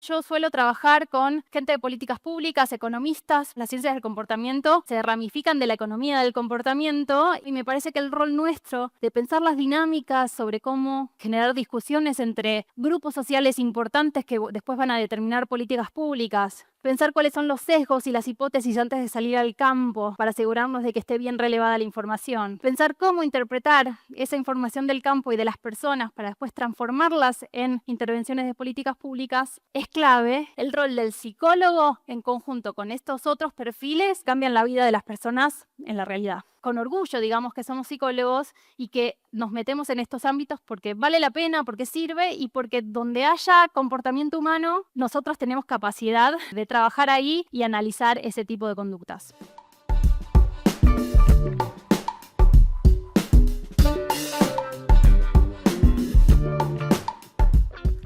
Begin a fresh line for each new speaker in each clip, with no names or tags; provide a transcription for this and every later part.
Yo suelo trabajar con gente de políticas públicas, economistas. Las ciencias del comportamiento se ramifican de la economía del comportamiento y me parece que el rol nuestro de pensar las dinámicas sobre cómo generar discusiones entre grupos sociales importantes que después van a determinar políticas públicas, pensar cuáles son los sesgos y las hipótesis antes de salir al campo para asegurarnos de que esté bien relevada la información, pensar cómo interpretar esa información del campo y de las personas para después transformarlas en intervenciones de políticas públicas, es clave. El rol del psicólogo en conjunto con estos otros perfiles cambian la vida de las personas en la realidad. Con orgullo, digamos que somos psicólogos y que nos metemos en estos ámbitos porque vale la pena, porque sirve y porque donde haya comportamiento humano, nosotros tenemos capacidad de trabajar ahí y analizar ese tipo de conductas.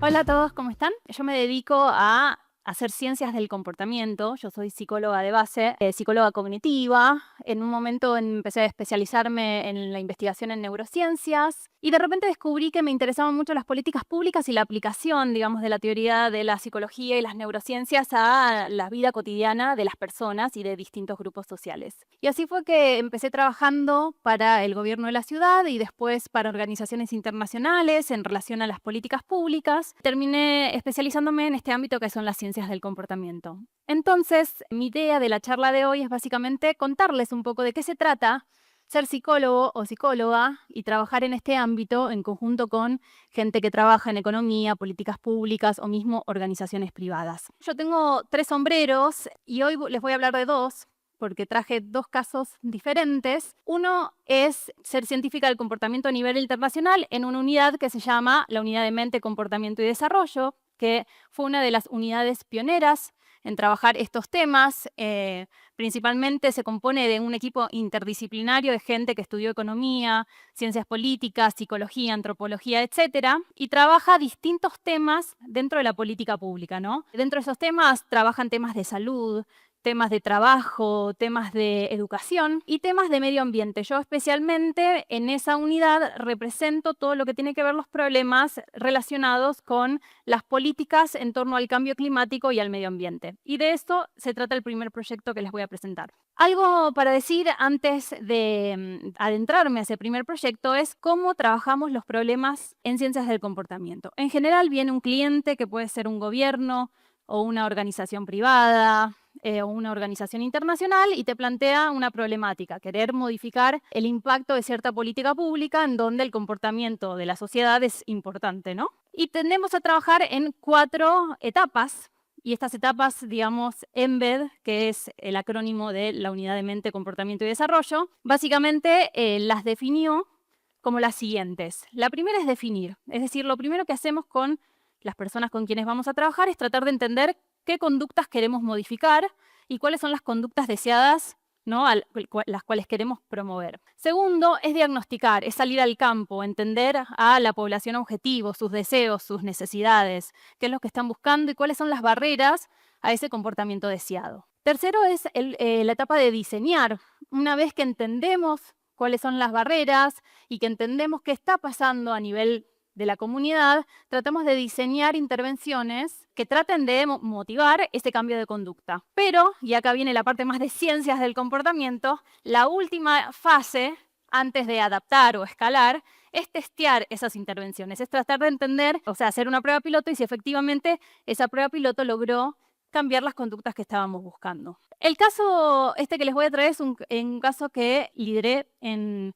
Hola a todos, ¿cómo están? Yo me dedico a hacer ciencias del comportamiento. Yo soy psicóloga de base, psicóloga cognitiva. En un momento empecé a especializarme en la investigación en neurociencias y de repente descubrí que me interesaban mucho las políticas públicas y la aplicación, digamos, de la teoría de la psicología y las neurociencias a la vida cotidiana de las personas y de distintos grupos sociales. Y así fue que empecé trabajando para el gobierno de la ciudad y después para organizaciones internacionales en relación a las políticas públicas. Terminé especializándome en este ámbito que son las ciencias del comportamiento. Entonces, mi idea de la charla de hoy es básicamente contarles un poco de qué se trata ser psicólogo o psicóloga y trabajar en este ámbito en conjunto con gente que trabaja en economía, políticas públicas o mismo organizaciones privadas. Yo tengo 3 sombreros y hoy les voy a hablar de 2 porque traje 2 casos diferentes. Uno es ser científica del comportamiento a nivel internacional en una unidad que se llama la Unidad de Mente, Comportamiento y Desarrollo, que fue una de las unidades pioneras en trabajar estos temas. Principalmente se compone de un equipo interdisciplinario de gente que estudió economía, ciencias políticas, psicología, antropología, etcétera, y trabaja distintos temas dentro de la política pública, ¿no? Dentro de esos temas trabajan temas de salud, temas de trabajo, temas de educación y temas de medio ambiente. Yo especialmente en esa unidad represento todo lo que tiene que ver los problemas relacionados con las políticas en torno al cambio climático y al medio ambiente. Y de esto se trata el primer proyecto que les voy a presentar. Algo para decir antes de adentrarme a ese primer proyecto es cómo trabajamos los problemas en ciencias del comportamiento. En general viene un cliente que puede ser un gobierno o una organización privada, o una organización internacional y te plantea una problemática, querer modificar el impacto de cierta política pública en donde el comportamiento de la sociedad es importante, ¿no? Y tendemos a trabajar en 4 etapas. Y estas etapas, digamos, EMBED, que es el acrónimo de la Unidad de Mente, Comportamiento y Desarrollo, básicamente las definió como las siguientes. La primera es definir, es decir, lo primero que hacemos con las personas con quienes vamos a trabajar es tratar de entender qué conductas queremos modificar y cuáles son las conductas deseadas, ¿no?, las cuales queremos promover. Segundo, es diagnosticar, es salir al campo, entender a la población objetivo, sus deseos, sus necesidades, qué es lo que están buscando y cuáles son las barreras a ese comportamiento deseado. Tercero es la etapa de diseñar. Una vez que entendemos cuáles son las barreras y que entendemos qué está pasando a nivel de la comunidad, tratamos de diseñar intervenciones que traten de motivar ese cambio de conducta. Pero, y acá viene la parte más de ciencias del comportamiento, la última fase, antes de adaptar o escalar, es testear esas intervenciones, es tratar de entender, o sea, hacer una prueba piloto y si efectivamente esa prueba piloto logró cambiar las conductas que estábamos buscando. El caso que les voy a traer es un caso que lideré en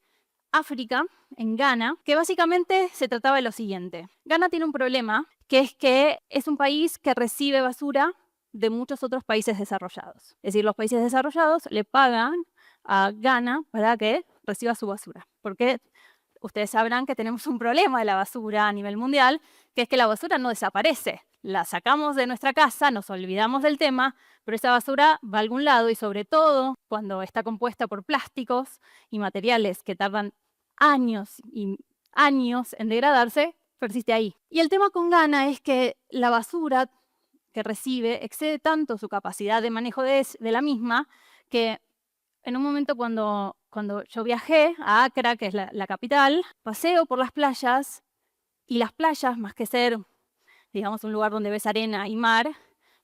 África, en Ghana, que básicamente se trataba de lo siguiente. Ghana tiene un problema, que es un país que recibe basura de muchos otros países desarrollados. Es decir, los países desarrollados le pagan a Ghana para que reciba su basura. Porque ustedes sabrán que tenemos un problema de la basura a nivel mundial, que es que la basura no desaparece. La sacamos de nuestra casa, nos olvidamos del tema, pero esa basura va a algún lado y sobre todo cuando está compuesta por plásticos y materiales que tardan años y años en degradarse, persiste ahí. Y el tema con Ghana es que la basura que recibe excede tanto su capacidad de manejo de la misma que en un momento cuando yo viajé a Accra, que es la capital, paseo por las playas y las playas, más que ser digamos, un lugar donde ves arena y mar,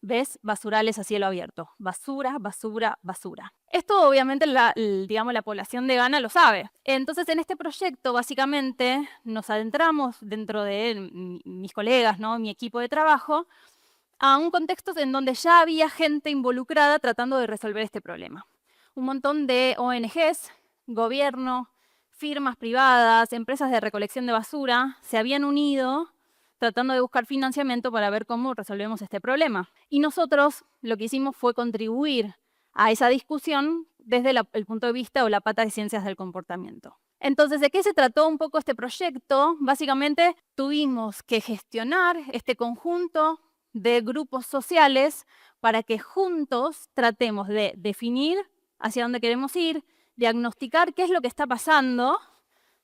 ves basurales a cielo abierto. Basura, basura, basura. Esto obviamente digamos, la población de Ghana lo sabe. Entonces en este proyecto básicamente nos adentramos dentro de mis colegas, ¿no? Mi equipo de trabajo, a un contexto en donde ya había gente involucrada tratando de resolver este problema. Un montón de ONGs, gobierno, firmas privadas, empresas de recolección de basura se habían unido tratando de buscar financiamiento para ver cómo resolvemos este problema. Y nosotros lo que hicimos fue contribuir a esa discusión desde el punto de vista o la pata de ciencias del comportamiento. Entonces, ¿de qué se trató un poco este proyecto? Básicamente tuvimos que gestionar este conjunto de grupos sociales para que juntos tratemos de definir hacia dónde queremos ir, diagnosticar qué es lo que está pasando,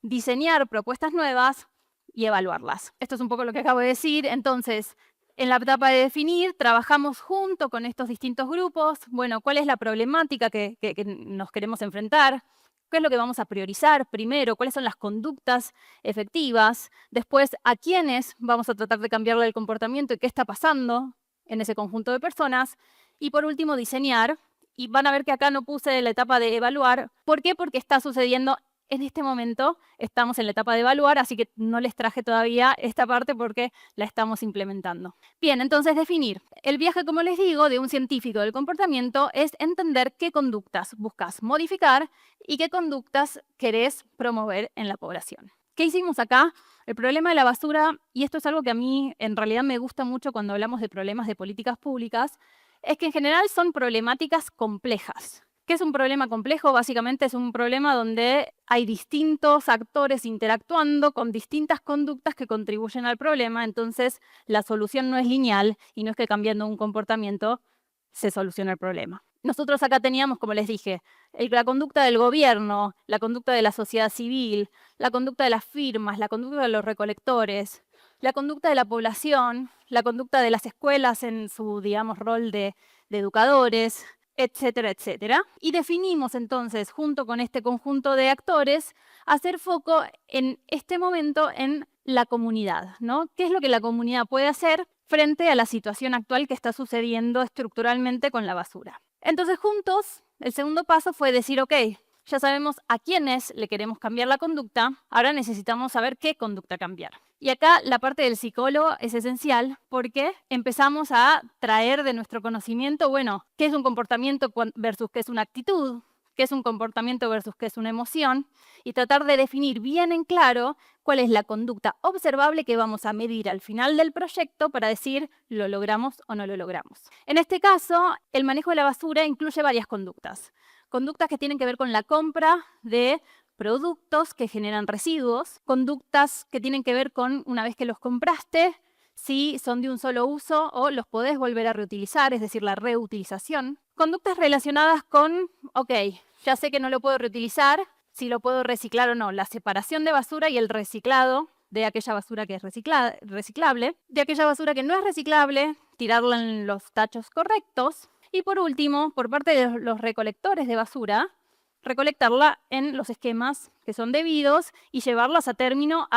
diseñar propuestas nuevas y evaluarlas. Esto es un poco lo que acabo de decir. Entonces, en la etapa de definir, trabajamos junto con estos distintos grupos. Bueno, ¿cuál es la problemática que nos queremos enfrentar? ¿Qué es lo que vamos a priorizar primero? ¿Cuáles son las conductas efectivas? Después, ¿a quiénes vamos a tratar de cambiarle el comportamiento y qué está pasando en ese conjunto de personas? Y por último, diseñar. Y van a ver que acá no puse la etapa de evaluar. ¿Por qué? Porque está sucediendo en este momento, estamos en la etapa de evaluar, así que no les traje todavía esta parte porque la estamos implementando. Bien, entonces definir. El viaje, como les digo, de un científico del comportamiento es entender qué conductas buscas modificar y qué conductas querés promover en la población. ¿Qué hicimos acá? El problema de la basura, y esto es algo que a mí en realidad me gusta mucho cuando hablamos de problemas de políticas públicas, es que en general son problemáticas complejas. ¿Qué es un problema complejo? Básicamente es un problema donde hay distintos actores interactuando con distintas conductas que contribuyen al problema, entonces la solución no es lineal y no es que cambiando un comportamiento se soluciona el problema. Nosotros acá teníamos, como les dije, la conducta del gobierno, la conducta de la sociedad civil, la conducta de las firmas, la conducta de los recolectores, la conducta de la población, la conducta de las escuelas en su, digamos, rol de educadores, etcétera, etcétera. Y definimos entonces, junto con este conjunto de actores, hacer foco en este momento en la comunidad, ¿no? ¿Qué es lo que la comunidad puede hacer frente a la situación actual que está sucediendo estructuralmente con la basura? Entonces, juntos, el segundo paso fue decir, ok, ya sabemos a quiénes le queremos cambiar la conducta, ahora necesitamos saber qué conducta cambiar. Y acá la parte del psicólogo es esencial porque empezamos a traer de nuestro conocimiento, bueno, qué es un comportamiento versus qué es una actitud, qué es un comportamiento versus qué es una emoción, y tratar de definir bien en claro cuál es la conducta observable que vamos a medir al final del proyecto para decir lo logramos o no lo logramos. En este caso, el manejo de la basura incluye varias conductas. Conductas que tienen que ver con la compra de productos que generan residuos, conductas que tienen que ver con una vez que los compraste, si son de un solo uso o los podés volver a reutilizar, es decir, la reutilización. Conductas relacionadas con, ok, ya sé que no lo puedo reutilizar, si lo puedo reciclar o no, la separación de basura y el reciclado de aquella basura que es reciclable, de aquella basura que no es reciclable, tirarla en los tachos correctos. Y por último, por parte de los recolectores de basura, recolectarla en los esquemas que son debidos y llevarlas a término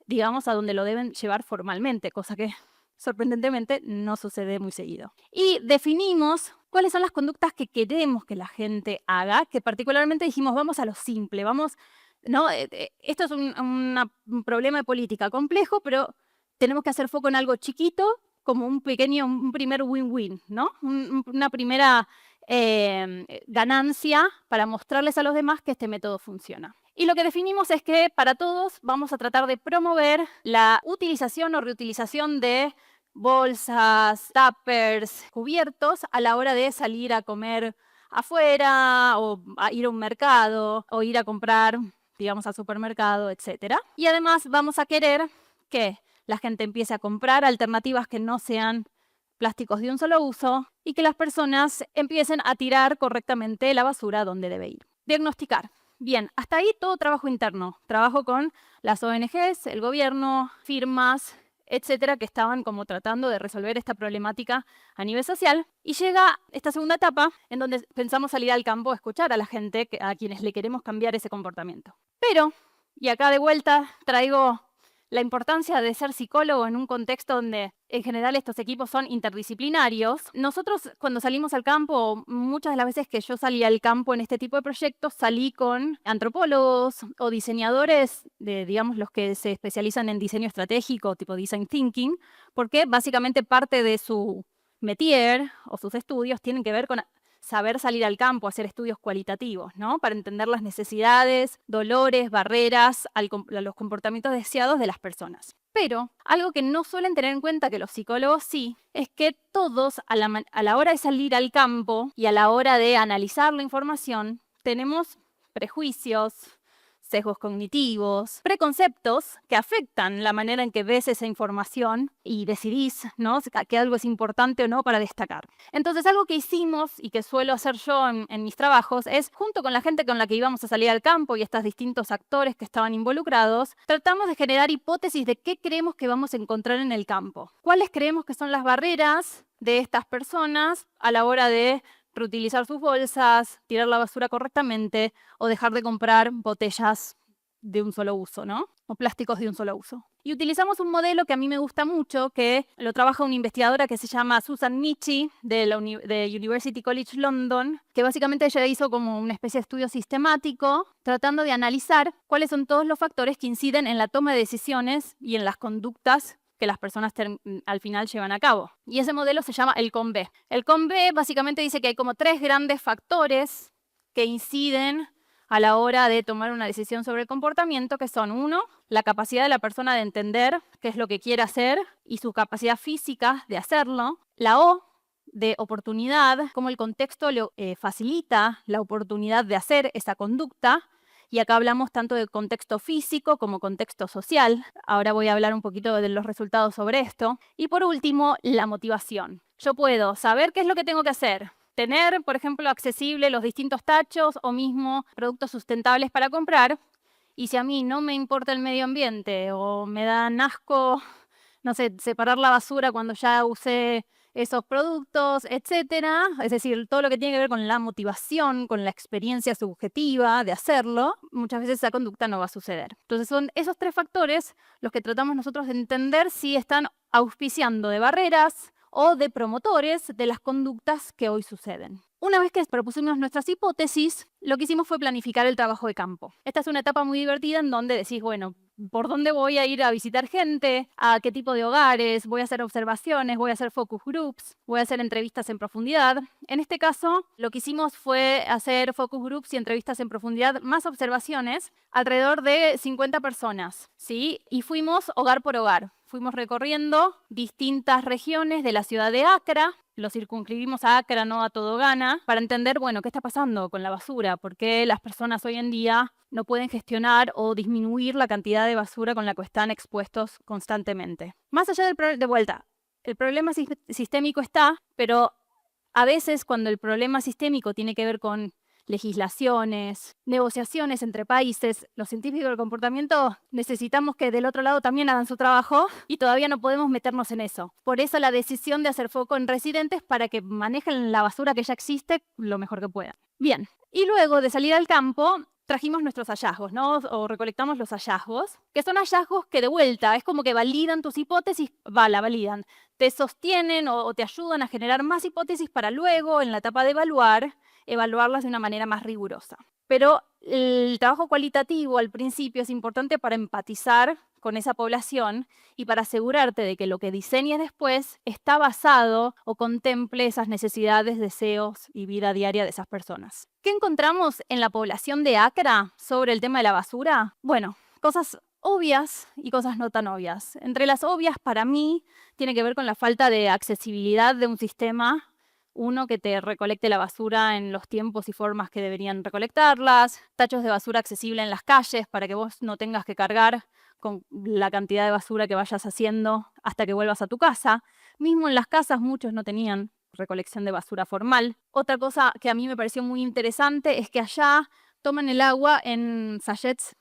digamos, a donde lo deben llevar formalmente, cosa que sorprendentemente no sucede muy seguido. Y definimos cuáles son las conductas que queremos que la gente haga, que particularmente dijimos, vamos a lo simple, vamos, ¿no? Esto es un problema de política complejo, pero tenemos que hacer foco en algo chiquito, como un primer win-win, ¿no? Una primera ganancia para mostrarles a los demás que este método funciona. Y lo que definimos es que para todos vamos a tratar de promover la utilización o reutilización de bolsas, tuppers, cubiertos a la hora de salir a comer afuera o a ir a un mercado o ir a comprar, digamos, al supermercado, etc. Y además vamos a querer que la gente empiece a comprar alternativas que no sean plásticos de un solo uso y que las personas empiecen a tirar correctamente la basura donde debe ir. Diagnosticar. Bien, hasta ahí todo trabajo interno. Trabajo con las ONGs, el gobierno, firmas, etcétera, que estaban como tratando de resolver esta problemática a nivel social. Y llega esta segunda etapa en donde pensamos salir al campo a escuchar a la gente, a quienes le queremos cambiar ese comportamiento. Pero, y acá de vuelta traigo la importancia de ser psicólogo en un contexto donde En general estos equipos son interdisciplinarios. Nosotros cuando salimos al campo, muchas de las veces que yo salí al campo en este tipo de proyectos, salí con antropólogos o diseñadores, digamos los que se especializan en diseño estratégico, tipo design thinking, porque básicamente parte de su métier o sus estudios tienen que ver con saber salir al campo, hacer estudios cualitativos, ¿no? Para entender las necesidades, dolores, barreras a los comportamientos deseados de las personas. Pero algo que no suelen tener en cuenta, que los psicólogos sí, es que todos a la hora de salir al campo y a la hora de analizar la información, tenemos prejuicios, sesgos cognitivos, preconceptos que afectan la manera en que ves esa información y decidís, ¿no?, que algo es importante o no para destacar. Entonces, algo que hicimos y que suelo hacer yo en mis trabajos es, junto con la gente con la que íbamos a salir al campo y estos distintos actores que estaban involucrados, tratamos de generar hipótesis de qué creemos que vamos a encontrar en el campo. ¿Cuáles creemos que son las barreras de estas personas a la hora de reutilizar sus bolsas, tirar la basura correctamente o dejar de comprar botellas de un solo uso, ¿no? O plásticos de un solo uso. Y utilizamos un modelo que a mí me gusta mucho, que lo trabaja una investigadora que se llama Susan Michie de University College London, que básicamente ella hizo como una especie de estudio sistemático tratando de analizar cuáles son todos los factores que inciden en la toma de decisiones y en las conductas que las personas al final llevan a cabo. Y ese modelo se llama el COM-B. El COM-B básicamente dice que hay como 3 grandes factores que inciden a la hora de tomar una decisión sobre el comportamiento, que son: 1, la capacidad de la persona de entender qué es lo que quiere hacer y su capacidad física de hacerlo. La O, de oportunidad, cómo el contexto facilita la oportunidad de hacer esa conducta. Y acá hablamos tanto de contexto físico como contexto social. Ahora voy a hablar un poquito de los resultados sobre esto. Y por último, la motivación. Yo puedo saber qué es lo que tengo que hacer, tener, por ejemplo, accesible los distintos tachos o mismo productos sustentables para comprar. Y si a mí no me importa el medio ambiente o me da asco, no sé, separar la basura cuando ya usé esos productos, etcétera, es decir, todo lo que tiene que ver con la motivación, con la experiencia subjetiva de hacerlo, muchas veces esa conducta no va a suceder. Entonces son esos 3 factores los que tratamos nosotros de entender si están auspiciando de barreras o de promotores de las conductas que hoy suceden. Una vez que propusimos nuestras hipótesis, lo que hicimos fue planificar el trabajo de campo. Esta es una etapa muy divertida en donde decís, bueno, ¿por dónde voy a ir a visitar gente? ¿A qué tipo de hogares? ¿Voy a hacer observaciones? ¿Voy a hacer focus groups? ¿Voy a hacer entrevistas en profundidad? En este caso, lo que hicimos fue hacer focus groups y entrevistas en profundidad, más observaciones, alrededor de 50 personas, ¿sí? Y fuimos hogar por hogar. Fuimos recorriendo distintas regiones de la ciudad de Accra. Lo circunscribimos a Accra, no a todo Ghana, para entender, bueno, qué está pasando con la basura, por qué las personas hoy en día no pueden gestionar o disminuir la cantidad de basura con la que están expuestos constantemente. Más allá de vuelta, el problema sistémico está, pero a veces cuando el problema sistémico tiene que ver con legislaciones, negociaciones entre países, los científicos del comportamiento necesitamos que del otro lado también hagan su trabajo y todavía no podemos meternos en eso. Por eso la decisión de hacer foco en residentes para que manejen la basura que ya existe lo mejor que puedan. Bien, y luego de salir al campo, trajimos nuestros hallazgos, ¿no? O recolectamos los hallazgos, que son hallazgos que de vuelta es como que validan tus hipótesis, la validan, te sostienen o te ayudan a generar más hipótesis para luego, en la etapa de evaluarlas de una manera más rigurosa. Pero el trabajo cualitativo al principio es importante para empatizar con esa población y para asegurarte de que lo que diseñes después está basado o contemple esas necesidades, deseos y vida diaria de esas personas. ¿Qué encontramos en la población de Accra sobre el tema de la basura? Bueno, cosas obvias y cosas no tan obvias. Entre las obvias, para mí, tiene que ver con la falta de accesibilidad de un sistema. Uno, que te recolecte la basura en los tiempos y formas que deberían recolectarlas, tachos de basura accesible en las calles para que vos no tengas que cargar con la cantidad de basura que vayas haciendo hasta que vuelvas a tu casa. Mismo en las casas muchos no tenían recolección de basura formal. Otra cosa que a mí me pareció muy interesante es que allá toman el agua en sachets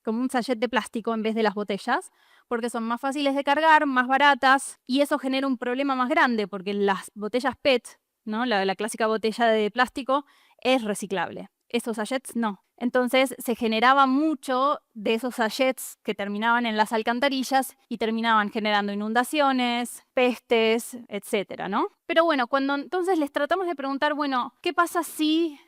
como un sachet de plástico en vez de las botellas, porque son más fáciles de cargar, más baratas, y eso genera un problema más grande, porque las botellas PET, ¿no? La clásica botella de plástico, es reciclable. Esos sachets no. Entonces se generaba mucho de esos sachets que terminaban en las alcantarillas y terminaban generando inundaciones, pestes, etcétera, ¿no? Pero bueno, cuando entonces les tratamos de preguntar, bueno, ¿qué pasa si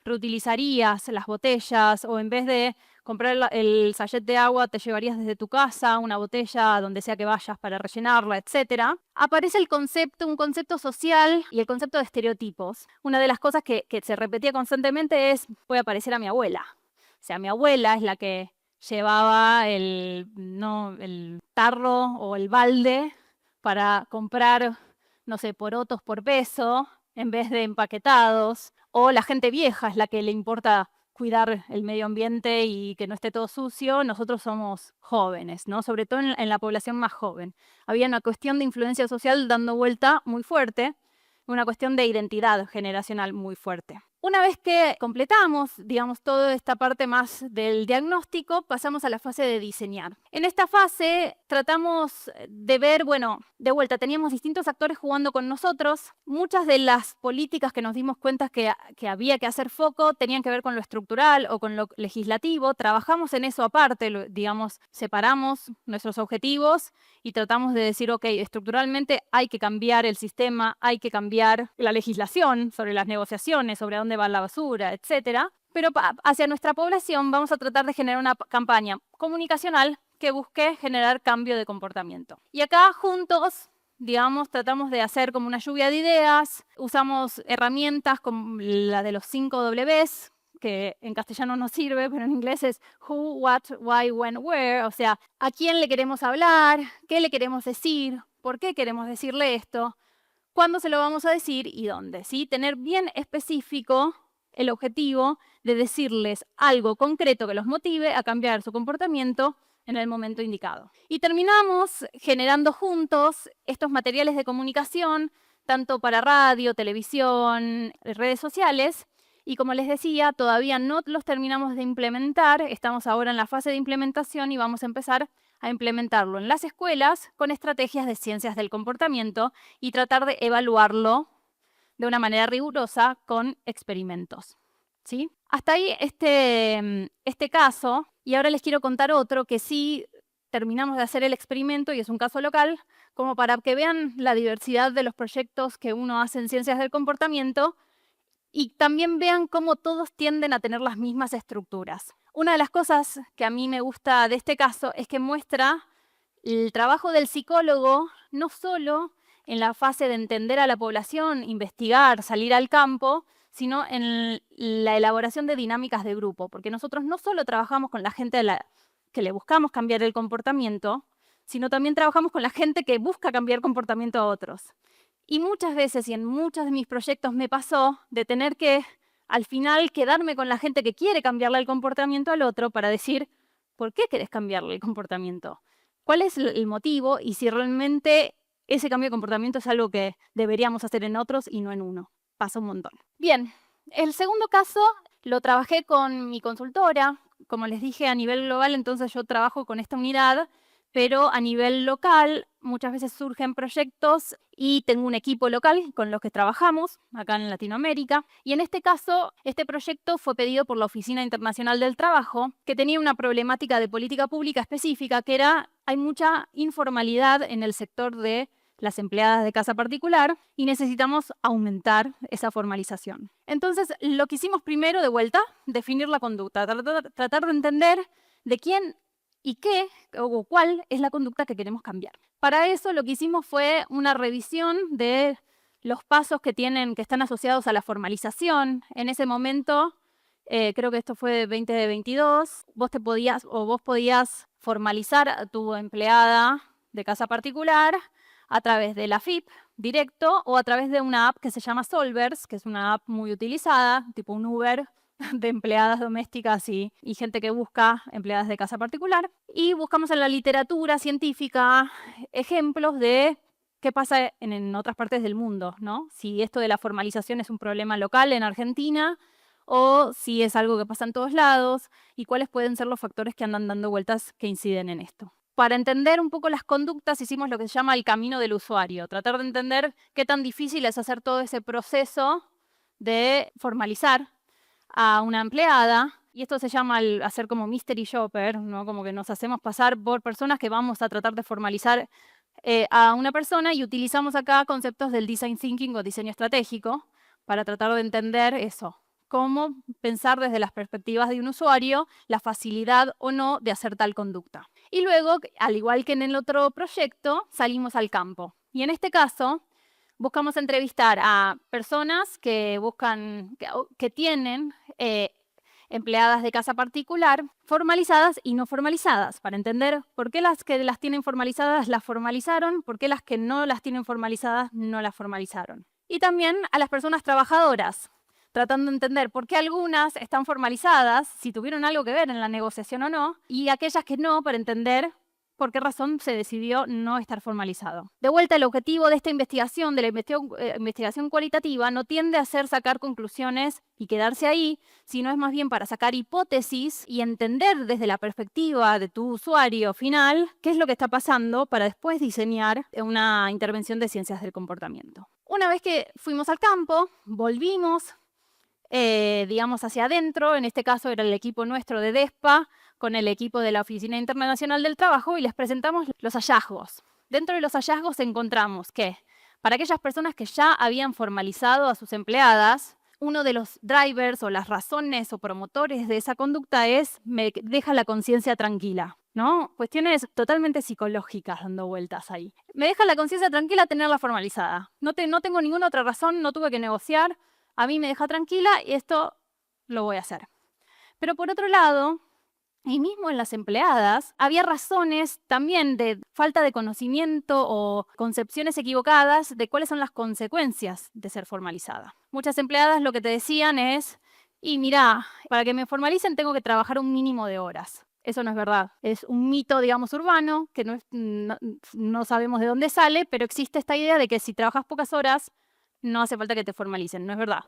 reutilizarías las botellas o en vez de comprar el sachet de agua te llevarías desde tu casa una botella a donde sea que vayas para rellenarla, etcétera? Aparece el concepto, un concepto social y el concepto de estereotipos. Una de las cosas que se repetía constantemente es, voy a parecer a mi abuela. O sea, mi abuela es la que llevaba el tarro o el balde para comprar, no sé, porotos por peso en vez de empaquetados. O la gente vieja es la que le importa cuidar el medio ambiente y que no esté todo sucio. Nosotros somos jóvenes, ¿no? Sobre todo en la población más joven. Había una cuestión de influencia social dando vuelta muy fuerte, una cuestión de identidad generacional muy fuerte. Una vez que completamos, digamos, toda esta parte más del diagnóstico, pasamos a la fase de diseñar. En esta fase tratamos de ver, bueno, de vuelta, teníamos distintos actores jugando con nosotros. Muchas de las políticas que nos dimos cuenta que había que hacer foco tenían que ver con lo estructural o con lo legislativo. Trabajamos en eso aparte, digamos, separamos nuestros objetivos y tratamos de decir, ok, estructuralmente hay que cambiar el sistema, hay que cambiar la legislación sobre las negociaciones, sobre dónde va la basura, etcétera. Pero hacia nuestra población vamos a tratar de generar una campaña comunicacional que busque generar cambio de comportamiento. Y acá juntos, digamos, tratamos de hacer como una lluvia de ideas, usamos herramientas como la de los 5 Ws, que en castellano no sirve, pero en inglés es who, what, why, when, where, o sea, a quién le queremos hablar, qué le queremos decir, por qué queremos decirle esto, cuándo se lo vamos a decir y dónde, ¿sí? Tener bien específico el objetivo de decirles algo concreto que los motive a cambiar su comportamiento en el momento indicado. Y terminamos generando juntos estos materiales de comunicación, tanto para radio, televisión, redes sociales, y como les decía, todavía no los terminamos de implementar, estamos ahora en la fase de implementación y vamos a empezar a implementarlo en las escuelas con estrategias de ciencias del comportamiento y tratar de evaluarlo de una manera rigurosa con experimentos, ¿sí? Hasta ahí este caso, y ahora les quiero contar otro que sí terminamos de hacer el experimento y es un caso local, como para que vean la diversidad de los proyectos que uno hace en ciencias del comportamiento y también vean cómo todos tienden a tener las mismas estructuras. Una de las cosas que a mí me gusta de este caso es que muestra el trabajo del psicólogo no solo en la fase de entender a la población, investigar, salir al campo, sino en la elaboración de dinámicas de grupo, porque nosotros no solo trabajamos con la gente que le buscamos cambiar el comportamiento, sino también trabajamos con la gente que busca cambiar comportamiento a otros. Y muchas veces y en muchos de mis proyectos me pasó de tener que al final quedarme con la gente que quiere cambiarle el comportamiento al otro para decir, ¿por qué querés cambiarle el comportamiento? ¿Cuál es el motivo? Y si realmente ese cambio de comportamiento es algo que deberíamos hacer en otros y no en uno. Pasa un montón. Bien, el segundo caso lo trabajé con mi consultora. Como les dije, a nivel global, entonces yo trabajo con esta unidad, pero a nivel local muchas veces surgen proyectos y tengo un equipo local con los que trabajamos acá en Latinoamérica. Y en este caso, este proyecto fue pedido por la Oficina Internacional del Trabajo, que tenía una problemática de política pública específica, que era, hay mucha informalidad en el sector de las empleadas de casa particular y necesitamos aumentar esa formalización. Entonces, lo que hicimos primero, de vuelta, definir la conducta, tratar de entender de quién y qué o cuál es la conducta que queremos cambiar. Para eso lo que hicimos fue una revisión de los pasos que están asociados a la formalización. En ese momento, creo que esto fue de 2022, vos podías formalizar a tu empleada de casa particular a través de la FIP directo o a través de una app que se llama Solvers, que es una app muy utilizada, tipo un Uber de empleadas domésticas y gente que busca empleadas de casa particular. Y buscamos en la literatura científica ejemplos de qué pasa en otras partes del mundo, ¿no? Si esto de la formalización es un problema local en Argentina o si es algo que pasa en todos lados y cuáles pueden ser los factores que andan dando vueltas que inciden en esto. Para entender un poco las conductas hicimos lo que se llama el camino del usuario, tratar de entender qué tan difícil es hacer todo ese proceso de formalizar a una empleada Y esto se llama el hacer como mystery shopper, ¿no? Como que nos hacemos pasar por personas que vamos a tratar de formalizar a una persona, y utilizamos acá conceptos del design thinking o diseño estratégico para tratar de entender eso, cómo pensar desde las perspectivas de un usuario la facilidad o no de hacer tal conducta. Y luego, al igual que en el otro proyecto, salimos al campo. Y en este caso, buscamos entrevistar a personas que tienen empleadas de casa particular, formalizadas y no formalizadas, para entender por qué las que las tienen formalizadas las formalizaron, por qué las que no las tienen formalizadas no las formalizaron. Y también a las personas trabajadoras, tratando de entender por qué algunas están formalizadas, si tuvieron algo que ver en la negociación o no, y aquellas que no, para entender por qué razón se decidió no estar formalizado. De vuelta, el objetivo de esta investigación, de la investigación cualitativa, no tiende a ser sacar conclusiones y quedarse ahí, sino es más bien para sacar hipótesis y entender desde la perspectiva de tu usuario final qué es lo que está pasando para después diseñar una intervención de ciencias del comportamiento. Una vez que fuimos al campo, volvimos, digamos, hacia adentro. En este caso era el equipo nuestro de DESPA con el equipo de la Oficina Internacional del Trabajo, y les presentamos los hallazgos. Dentro de los hallazgos encontramos que para aquellas personas que ya habían formalizado a sus empleadas, uno de los drivers o las razones o promotores de esa conducta es me deja la conciencia tranquila, ¿no? Cuestiones totalmente psicológicas dando vueltas ahí. Me deja la conciencia tranquila tenerla formalizada. No tengo ninguna otra razón, no tuve que negociar, a mí me deja tranquila y esto lo voy a hacer. Pero por otro lado, y mismo en las empleadas, había razones también de falta de conocimiento o concepciones equivocadas de cuáles son las consecuencias de ser formalizada. Muchas empleadas lo que te decían es, y mira, para que me formalicen tengo que trabajar un mínimo de horas. Eso no es verdad. Es un mito, digamos, urbano, que no sabemos de dónde sale, pero existe esta idea de que si trabajas pocas horas, no hace falta que te formalicen. No es verdad.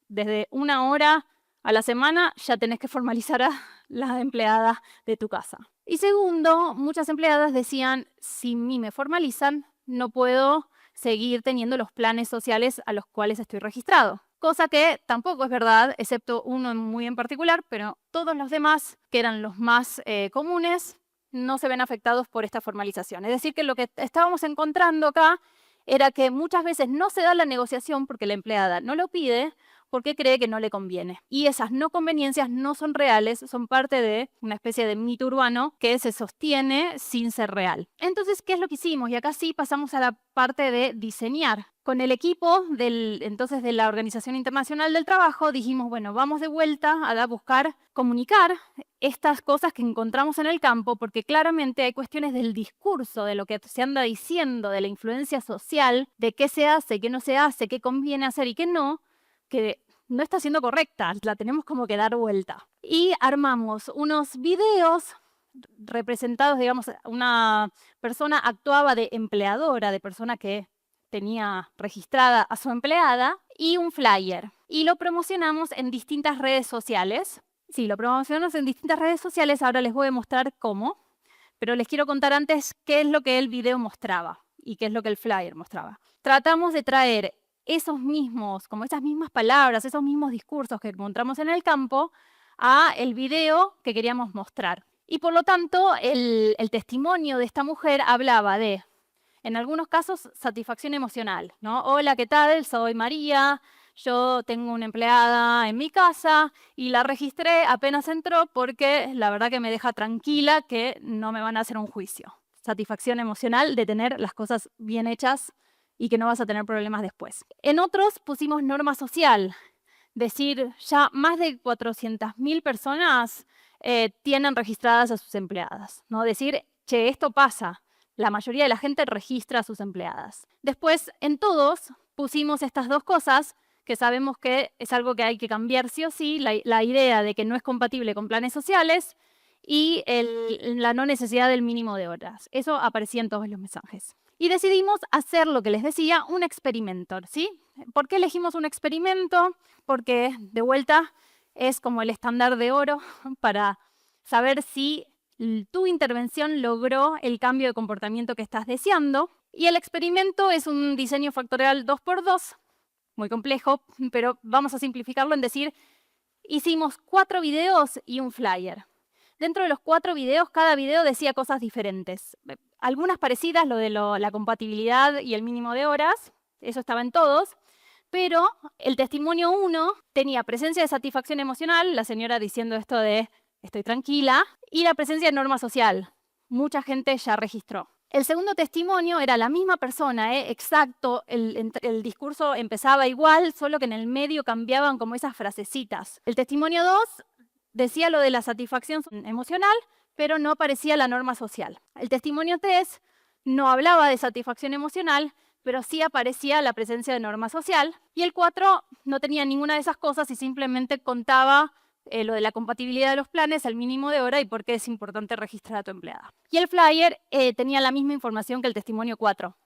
Desde 1 hora a la semana ya tenés que formalizar a la empleada de tu casa. Y segundo, muchas empleadas decían, si a mí me formalizan, no puedo seguir teniendo los planes sociales a los cuales estoy registrado. Cosa que tampoco es verdad, excepto uno muy en particular, pero todos los demás, que eran los más comunes, no se ven afectados por esta formalización. Es decir, que lo que estábamos encontrando acá era que muchas veces no se da la negociación porque la empleada no lo pide, porque cree que no le conviene. Y esas no conveniencias no son reales, son parte de una especie de mito urbano que se sostiene sin ser real. Entonces, ¿qué es lo que hicimos? Y acá sí pasamos a la parte de diseñar. Con el equipo de la Organización Internacional del Trabajo dijimos, bueno, vamos de vuelta a buscar comunicar estas cosas que encontramos en el campo, porque claramente hay cuestiones del discurso, de lo que se anda diciendo, de la influencia social, de qué se hace, qué no se hace, qué conviene hacer y qué no, que no está siendo correcta, la tenemos como que dar vuelta. Y armamos unos videos representados, digamos, una persona actuaba de empleadora, de persona que tenía registrada a su empleada, y un flyer. Y lo promocionamos en distintas redes sociales. Sí, lo promocionamos en distintas redes sociales, ahora les voy a mostrar cómo, pero les quiero contar antes qué es lo que el video mostraba y qué es lo que el flyer mostraba. Tratamos de traer esas mismas palabras, esos mismos discursos que encontramos en el campo a el video que queríamos mostrar. Y por lo tanto, el testimonio de esta mujer hablaba de, en algunos casos, satisfacción emocional, ¿no? Hola, ¿qué tal? Soy María, yo tengo una empleada en mi casa y la registré apenas entró porque la verdad que me deja tranquila que no me van a hacer un juicio. Satisfacción emocional de tener las cosas bien hechas y que no vas a tener problemas después. En otros pusimos norma social, decir, ya más de 400.000 personas tienen registradas a sus empleadas, ¿no? Decir, che, esto pasa, la mayoría de la gente registra a sus empleadas. Después, en todos, pusimos estas dos cosas que sabemos que es algo que hay que cambiar sí o sí, la idea de que no es compatible con planes sociales y la no necesidad del mínimo de horas. Eso aparecía en todos los mensajes. Y decidimos hacer lo que les decía, un experimento, ¿sí? ¿Por qué elegimos un experimento? Porque, de vuelta, es como el estándar de oro para saber si tu intervención logró el cambio de comportamiento que estás deseando. Y el experimento es un diseño factorial 2x2, muy complejo, pero vamos a simplificarlo en decir, hicimos 4 videos y un flyer. Dentro de los 4 videos, cada video decía cosas diferentes. Algunas parecidas, lo de la compatibilidad y el mínimo de horas, eso estaba en todos, pero el testimonio 1 tenía presencia de satisfacción emocional, la señora diciendo esto de estoy tranquila, y la presencia de norma social. Mucha gente ya registró. El segundo testimonio era la misma persona, exacto, el discurso empezaba igual, solo que en el medio cambiaban como esas frasecitas. El testimonio 2 decía lo de la satisfacción emocional, pero no aparecía la norma social. El testimonio 3 no hablaba de satisfacción emocional, pero sí aparecía la presencia de norma social. Y el 4 no tenía ninguna de esas cosas y simplemente contaba lo de la compatibilidad de los planes, el mínimo de hora y por qué es importante registrar a tu empleada. Y el flyer tenía la misma información que el testimonio 4.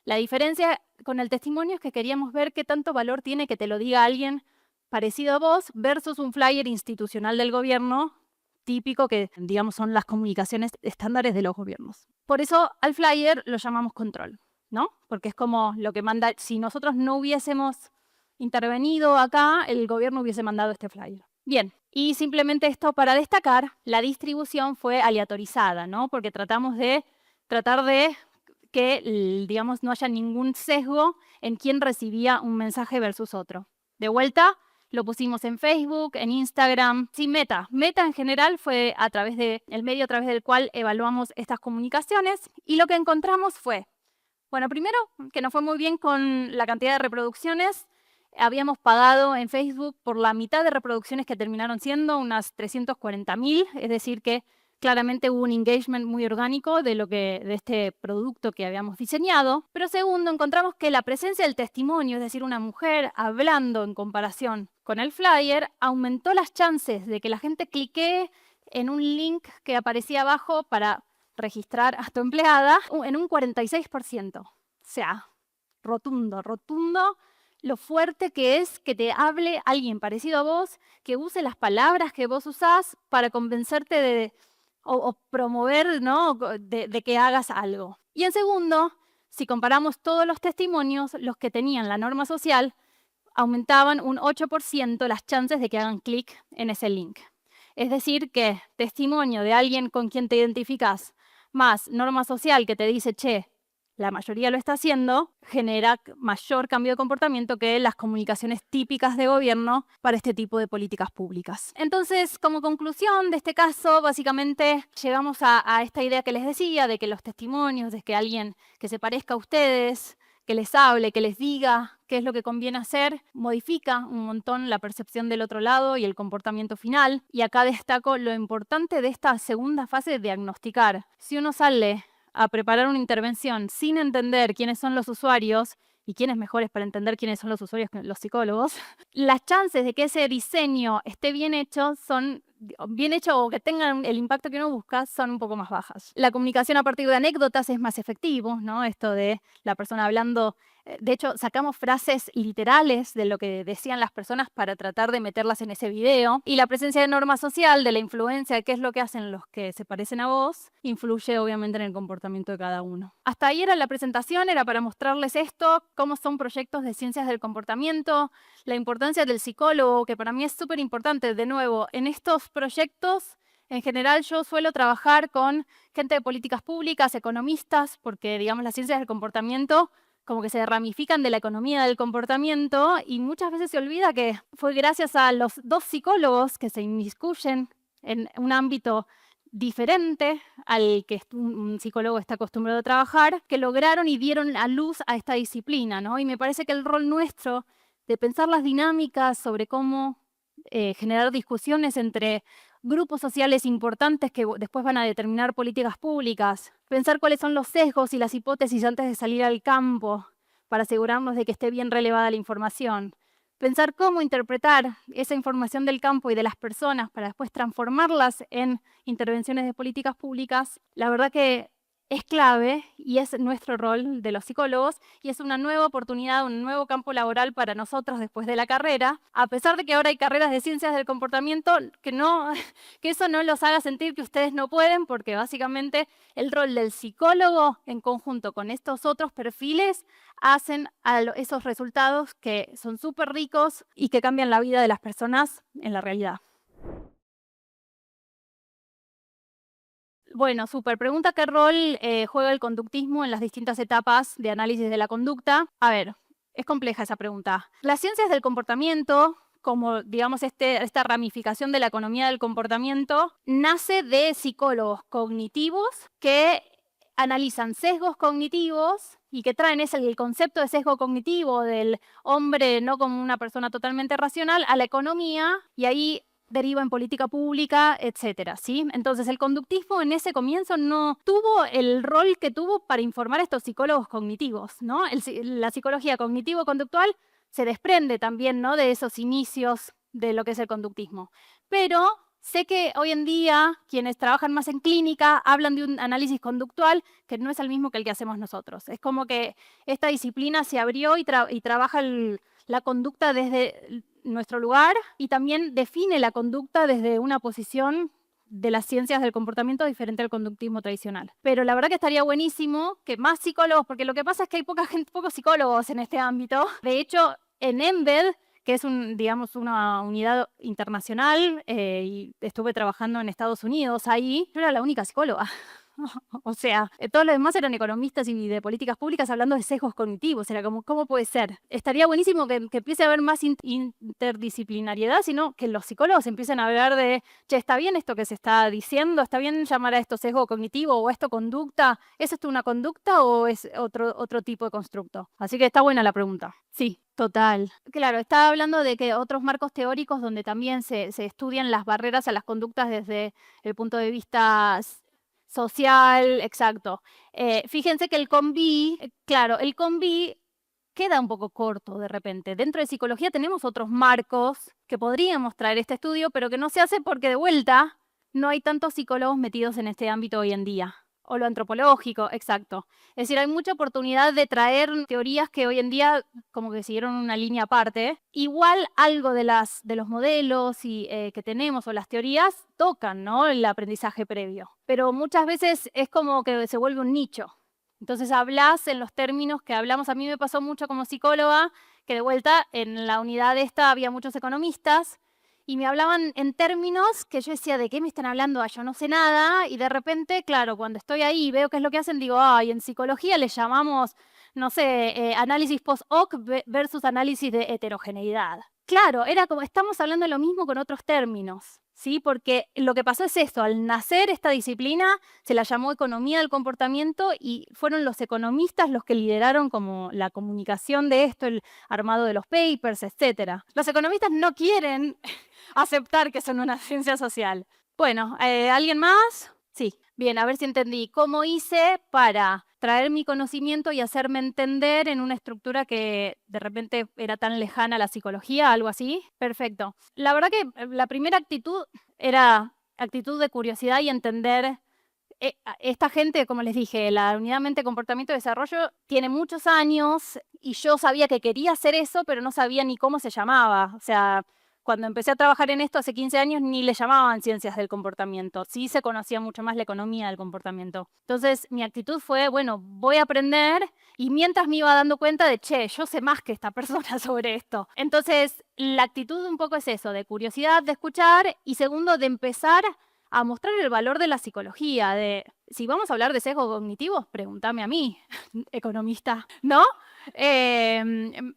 La diferencia con el testimonio es que queríamos ver qué tanto valor tiene que te lo diga alguien parecido a vos versus un flyer institucional del gobierno típico que, digamos, son las comunicaciones estándares de los gobiernos. Por eso al flyer lo llamamos control, ¿no? Porque es como lo que manda, si nosotros no hubiésemos intervenido acá, el gobierno hubiese mandado este flyer. Bien, y simplemente esto para destacar, la distribución fue aleatorizada, ¿no? Porque tratamos de que, digamos, no haya ningún sesgo en quién recibía un mensaje versus otro. De vuelta, lo pusimos en Facebook, en Instagram, sí, Meta. Meta en general fue el medio a través del cual evaluamos estas comunicaciones y lo que encontramos fue, bueno, primero, que nos fue muy bien con la cantidad de reproducciones. Habíamos pagado en Facebook por la mitad de reproducciones que terminaron siendo, unas 340.000, es decir que claramente hubo un engagement muy orgánico de este producto que habíamos diseñado. Pero segundo, encontramos que la presencia del testimonio, es decir, una mujer hablando en comparación con el flyer, aumentó las chances de que la gente clique en un link que aparecía abajo para registrar a tu empleada en un 46%. O sea, rotundo lo fuerte que es que te hable alguien parecido a vos, que use las palabras que vos usás para convencerte o promover, ¿no? de que hagas algo. Y en segundo, si comparamos todos los testimonios, los que tenían la norma social, aumentaban un 8% las chances de que hagan clic en ese link. Es decir, que testimonio de alguien con quien te identificas más norma social que te dice, che, la mayoría lo está haciendo, genera mayor cambio de comportamiento que las comunicaciones típicas de gobierno para este tipo de políticas públicas. Entonces, como conclusión de este caso, básicamente llegamos a esta idea que les decía, de que los testimonios, de que alguien que se parezca a ustedes, que les hable, que les diga qué es lo que conviene hacer, modifica un montón la percepción del otro lado y el comportamiento final. Y acá destaco lo importante de esta segunda fase de diagnosticar. Si uno sale a preparar una intervención sin entender quiénes son los usuarios, y quiénes mejores para entender quiénes son los usuarios que los psicólogos, las chances de que ese diseño esté bien hecho o que tengan el impacto que uno busca son un poco más bajas. La comunicación a partir de anécdotas es más efectivo, ¿no? Esto de la persona hablando. De hecho, sacamos frases literales de lo que decían las personas para tratar de meterlas en ese video. Y la presencia de norma social, de la influencia de qué es lo que hacen los que se parecen a vos, influye obviamente en el comportamiento de cada uno. Hasta ahí era la presentación, era para mostrarles esto, cómo son proyectos de ciencias del comportamiento, la importancia del psicólogo, que para mí es súper importante. De nuevo, en estos proyectos, en general yo suelo trabajar con gente de políticas públicas, economistas, porque digamos las ciencias del comportamiento como que se ramifican de la economía del comportamiento y muchas veces se olvida que fue gracias a los 2 psicólogos que se inmiscuyen en un ámbito diferente al que un psicólogo está acostumbrado a trabajar, que lograron y dieron a luz a esta disciplina, ¿no? Y me parece que el rol nuestro de pensar las dinámicas sobre cómo generar discusiones entre grupos sociales importantes que después van a determinar políticas públicas, pensar cuáles son los sesgos y las hipótesis antes de salir al campo para asegurarnos de que esté bien relevada la información, pensar cómo interpretar esa información del campo y de las personas para después transformarlas en intervenciones de políticas públicas. La verdad que es clave y es nuestro rol de los psicólogos y es una nueva oportunidad, un nuevo campo laboral para nosotros después de la carrera, a pesar de que ahora hay carreras de ciencias del comportamiento que no, que eso no los haga sentir que ustedes no pueden, porque básicamente el rol del psicólogo en conjunto con estos otros perfiles hacen esos resultados que son súper ricos y que cambian la vida de las personas en la realidad. Bueno, súper. Pregunta qué rol juega el conductismo en las distintas etapas de análisis de la conducta. A ver, es compleja esa pregunta. Las ciencias del comportamiento, como digamos esta ramificación de la economía del comportamiento, nace de psicólogos cognitivos que analizan sesgos cognitivos y que traen el concepto de sesgo cognitivo del hombre no como una persona totalmente racional a la economía, y ahí deriva en política pública, etcétera, ¿sí? Entonces, el conductismo en ese comienzo no tuvo el rol que tuvo para informar a estos psicólogos cognitivos, ¿no? La psicología cognitivo-conductual se desprende también, ¿no?, de esos inicios de lo que es el conductismo. Pero sé que hoy en día quienes trabajan más en clínica hablan de un análisis conductual que no es el mismo que el que hacemos nosotros. Es como que esta disciplina se abrió y trabaja la conducta desde nuestro lugar y también define la conducta desde una posición de las ciencias del comportamiento diferente al conductismo tradicional. Pero la verdad que estaría buenísimo que más psicólogos, porque lo que pasa es que hay pocos psicólogos en este ámbito. De hecho, en Embed, que es digamos, una unidad internacional, y estuve trabajando en Estados Unidos ahí, yo era la única psicóloga. O sea, todos los demás eran economistas y de políticas públicas hablando de sesgos cognitivos. Era como, ¿cómo puede ser? Estaría buenísimo que empiece a haber más interdisciplinariedad, sino que los psicólogos empiecen a hablar de, che, ¿está bien esto que se está diciendo? ¿Está bien llamar a esto sesgo cognitivo o esto conducta? ¿Es esto una conducta o es otro tipo de constructo? Así que está buena la pregunta. Sí, total. Claro, estaba hablando de que otros marcos teóricos donde también se estudian las barreras a las conductas desde el punto de vista social, exacto. Fíjense que el CONVI, claro, el CONVI queda un poco corto de repente. Dentro de psicología tenemos otros marcos que podríamos traer este estudio, pero que no se hace porque de vuelta no hay tantos psicólogos metidos en este ámbito hoy en día. O lo antropológico, exacto. Es decir, hay mucha oportunidad de traer teorías que hoy en día como que siguieron una línea aparte. Igual algo de los modelos que tenemos o las teorías tocan, ¿no?, el aprendizaje previo. Pero muchas veces es como que se vuelve un nicho. Entonces hablas en los términos que hablamos. A mí me pasó mucho como psicóloga, que de vuelta en la unidad esta había muchos economistas y me hablaban en términos que yo decía, ¿de qué me están hablando? Yo no sé nada. Y de repente, claro, cuando estoy ahí y veo qué es lo que hacen, digo, ay, en psicología le llamamos, no sé, análisis post-hoc versus análisis de heterogeneidad. Claro, era como, estamos hablando de lo mismo con otros términos, ¿sí? Porque lo que pasó es esto, al nacer esta disciplina se la llamó economía del comportamiento y fueron los economistas los que lideraron como la comunicación de esto, el armado de los papers, etc. Los economistas no quieren aceptar que son una ciencia social. Bueno, ¿alguien más? Sí. Bien, a ver si entendí. ¿Cómo hice para traer mi conocimiento y hacerme entender en una estructura que de repente era tan lejana a la psicología, algo así? Perfecto. La verdad que la primera actitud era actitud de curiosidad y entender. Esta gente, como les dije, la unidad mente, comportamiento y desarrollo tiene muchos años y yo sabía que quería hacer eso, pero no sabía ni cómo se llamaba. O sea, cuando empecé a trabajar en esto hace 15 años ni le llamaban ciencias del comportamiento. Sí se conocía mucho más la economía del comportamiento. Entonces mi actitud fue, bueno, voy a aprender, y mientras me iba dando cuenta de, che, yo sé más que esta persona sobre esto. Entonces la actitud un poco es eso, de curiosidad, de escuchar, y segundo, de empezar a mostrar el valor de la psicología, de si vamos a hablar de sesgos cognitivos, pregúntame a mí, economista, ¿no?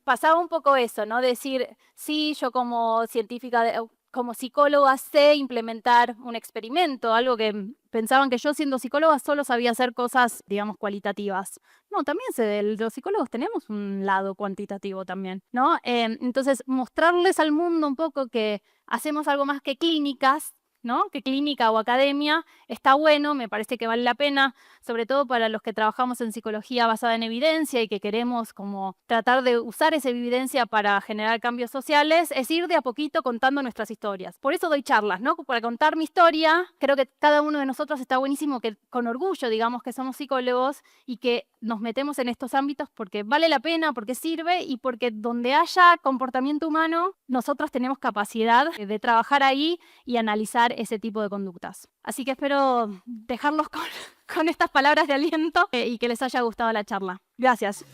Pasaba un poco eso, ¿no? Decir, sí, yo como científica, como psicóloga sé implementar un experimento, algo que pensaban que yo siendo psicóloga solo sabía hacer cosas, digamos, cualitativas. No, también los psicólogos tenemos un lado cuantitativo también, ¿no? Entonces, mostrarles al mundo un poco que hacemos algo más que clínicas, ¿no? Que clínica o academia, está bueno, me parece que vale la pena, sobre todo para los que trabajamos en psicología basada en evidencia y que queremos como tratar de usar esa evidencia para generar cambios sociales, es ir de a poquito contando nuestras historias. Por eso doy charlas, ¿no? Para contar mi historia, creo que cada uno de nosotros está buenísimo que con orgullo digamos que somos psicólogos y que nos metemos en estos ámbitos porque vale la pena, porque sirve y porque donde haya comportamiento humano, nosotros tenemos capacidad de trabajar ahí y analizar ese tipo de conductas. Así que espero dejarlos con estas palabras de aliento y que les haya gustado la charla. Gracias.